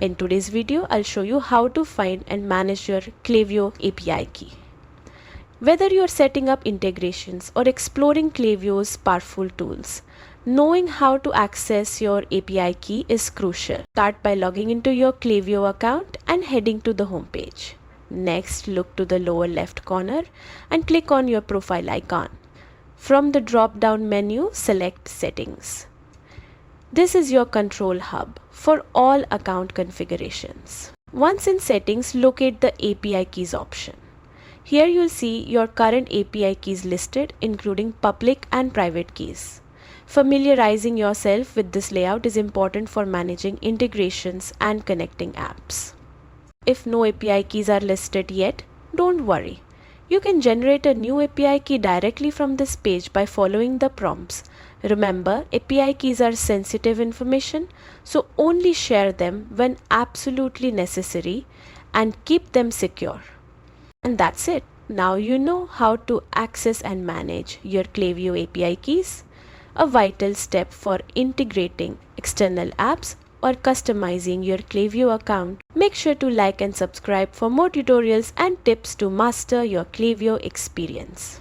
In today's video, I'll show you how to find and manage your Klaviyo API key. Whether you're setting up integrations or exploring Klaviyo's powerful tools, knowing how to access your API key is crucial. Start by logging into your Klaviyo account and heading to the home page. Next, look to the lower left corner and click on your profile icon. From the drop-down menu, select Settings. This is your control hub for all account configurations. Once in Settings, locate the API keys option. Here you'll see your current API keys listed, including public and private keys. Familiarizing yourself with this layout is important for managing integrations and connecting apps. If no API keys are listed yet, don't worry. You can generate a new API key directly from this page by following the prompts. Remember, API keys are sensitive information, so only share them when absolutely necessary and keep them secure. And that's it. Now you know how to access and manage your Klaviyo API keys, a vital step for integrating external apps or customizing your Klaviyo account. Make sure to like and subscribe for more tutorials and tips to master your Klaviyo experience.